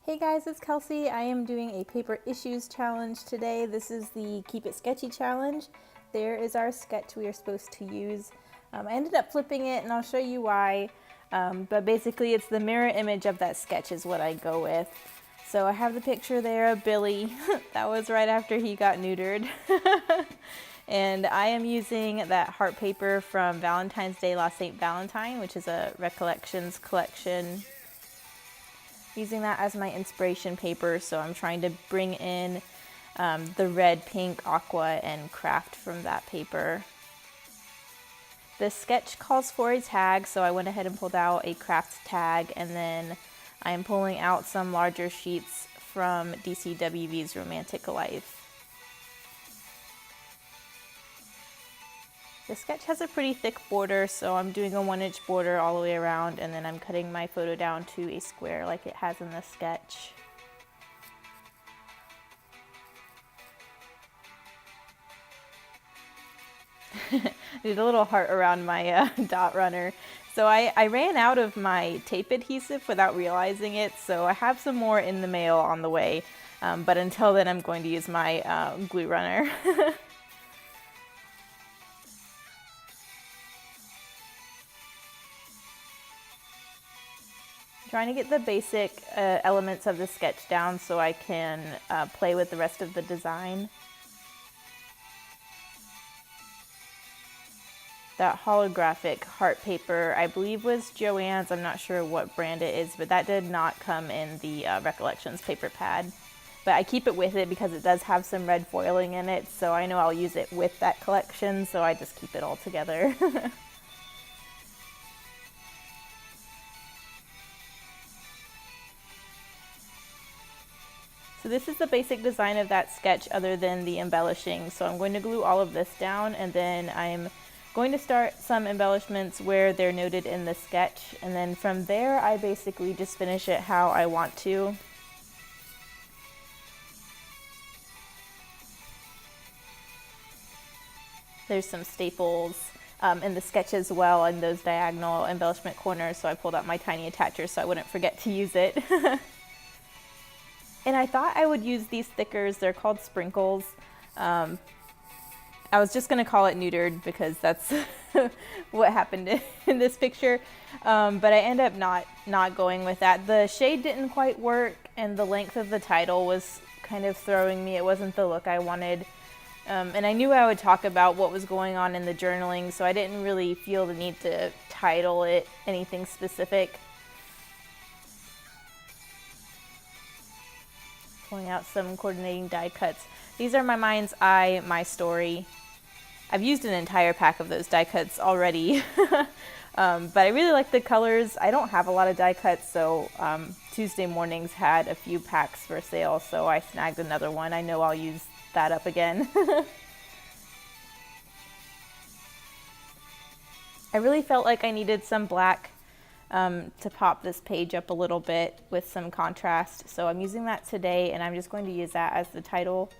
Hey guys, it's Kelsey. I am doing a paper issues challenge today. This is the Keep It Sketchy challenge. There is our sketch we are supposed to use. I ended up flipping it and I'll show you why, but basically it's the mirror image of that sketch is what I go with. So I have the picture there of Billy. That was right after he got neutered. And I am using that heart paper from Valentine's Day La Saint Valentin, which is a Recollections collection. Using that as my inspiration paper, so I'm trying to bring in the red, pink, aqua, and craft from that paper. The sketch calls for a tag, so I went ahead and pulled out a craft tag, and then I am pulling out some larger sheets from DCWV's Romantic Life. The sketch has a pretty thick border, so I'm doing a 1-inch border all the way around, and then I'm cutting my photo down to a square like it has in the sketch. I did a little heart around my dot runner. So I ran out of my tape adhesive without realizing it, so I have some more in the mail on the way, but until then I'm going to use my glue runner. Trying to get the basic elements of the sketch down so I can play with the rest of the design. That holographic heart paper, I believe was Joann's. I'm not sure what brand it is, but that did not come in the Recollections paper pad. But I keep it with it because it does have some red foiling in it, so I know I'll use it with that collection, so I just keep it all together. So this is the basic design of that sketch other than the embellishing. So I'm going to glue all of this down, and then I'm going to start some embellishments where they're noted in the sketch. And then from there, I basically just finish it how I want to. There's some staples in the sketch as well in those diagonal embellishment corners. So I pulled out my tiny attacher so I wouldn't forget to use it. And I thought I would use these stickers. They're called sprinkles. I was just going to call it neutered because that's what happened in this picture. But I ended up not going with that. The shade didn't quite work, and the length of the title was kind of throwing me. It wasn't the look I wanted. And I knew I would talk about what was going on in the journaling, so I didn't really feel the need to title it anything specific. Pulling out some coordinating die cuts. These are my Mind's Eye, My Story. I've used an entire pack of those die cuts already, but I really like the colors. I don't have a lot of die cuts, so Tuesday Mornings had a few packs for sale, so I snagged another one. I know I'll use that up again. I really felt like I needed some black to pop this page up a little bit with some contrast. So I'm using that today, and I'm just going to use that as the title.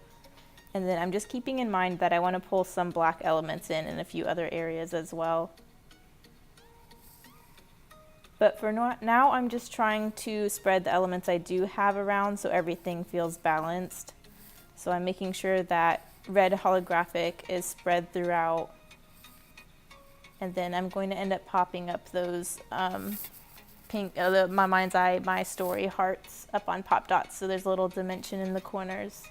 And then I'm just keeping in mind that I want to pull some black elements in a few other areas as well. But for now, I'm just trying to spread the elements I do have around so everything feels balanced. So I'm making sure that red holographic is spread throughout. And then I'm going to end up popping up those pink, my Mind's Eye, My Story hearts up on pop dots, so there's a little dimension in the corners.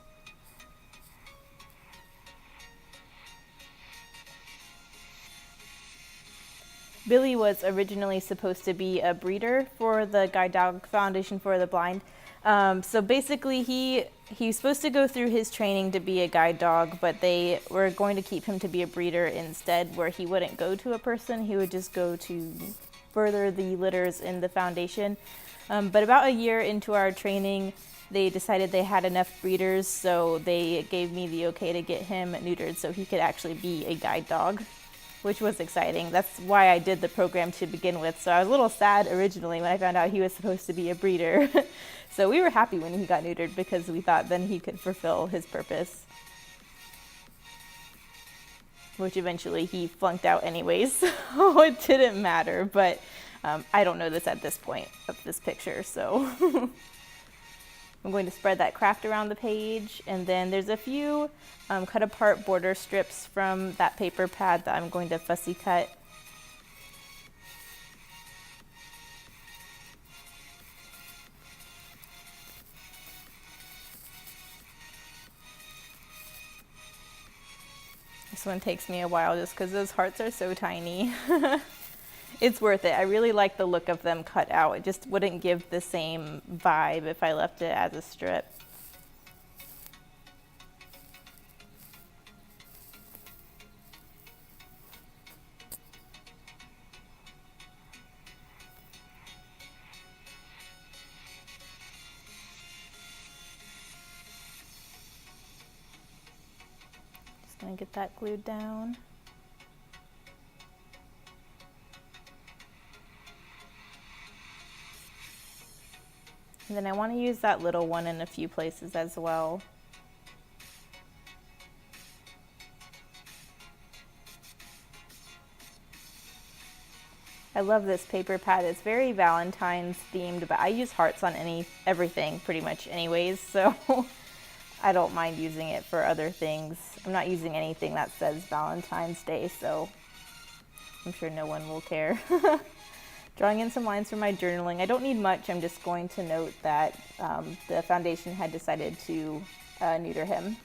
Billy was originally supposed to be a breeder for the Guide Dog Foundation for the Blind. So basically he's supposed to go through his training to be a guide dog, but they were going to keep him to be a breeder instead, where he wouldn't go to a person, he would just go to further the litters in the foundation. But about a year into our training, they decided they had enough breeders, so they gave me the okay to get him neutered so he could actually be a guide dog, which was exciting. That's why I did the program to begin with. So I was a little sad originally when I found out he was supposed to be a breeder. So we were happy when he got neutered because we thought then he could fulfill his purpose. Which eventually he flunked out anyways, so it didn't matter. But I don't know this at this point of this picture, so. I'm going to spread that craft around the page, and then there's a few cut apart border strips from that paper pad that I'm going to fussy cut. This one takes me a while just because those hearts are so tiny. It's worth it. I really like the look of them cut out. It just wouldn't give the same vibe if I left it as a strip. Just gonna get that glued down. And then I want to use that little one in a few places as well. I love this paper pad. It's very Valentine's themed, but I use hearts on everything pretty much anyways, so I don't mind using it for other things. I'm not using anything that says Valentine's Day, so I'm sure no one will care. Drawing in some lines from my journaling. I don't need much. I'm just going to note that the foundation had decided to neuter him.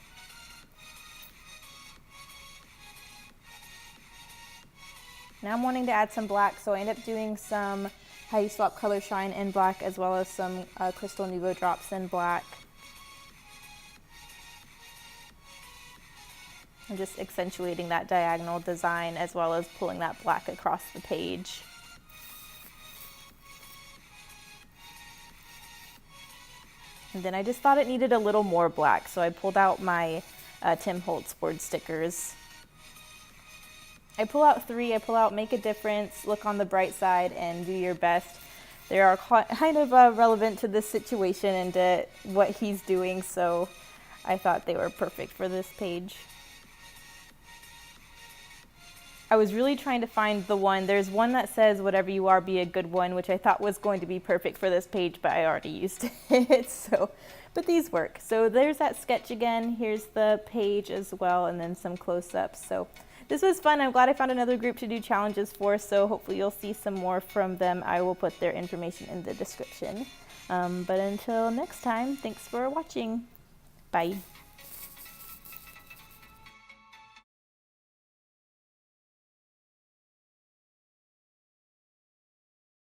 Now I'm wanting to add some black, so I end up doing some Heidi Swapp Color Shine in black, as well as some Crystal Nuvo drops in black. I'm just accentuating that diagonal design, as well as pulling that black across the page. And then I just thought it needed a little more black, so I pulled out my Tim Holtz board stickers. I pull out 3. I pull out Make a Difference, Look on the Bright Side, and Do Your Best. They are kind of relevant to this situation and to what he's doing, so I thought they were perfect for this page. I was really trying to find the one. There's one that says, whatever you are, be a good one, which I thought was going to be perfect for this page, but I already used it. But these work. So there's that sketch again. Here's the page as well, and then some close-ups. So this was fun. I'm glad I found another group to do challenges for, so hopefully you'll see some more from them. I will put their information in the description. But until next time, thanks for watching. Bye.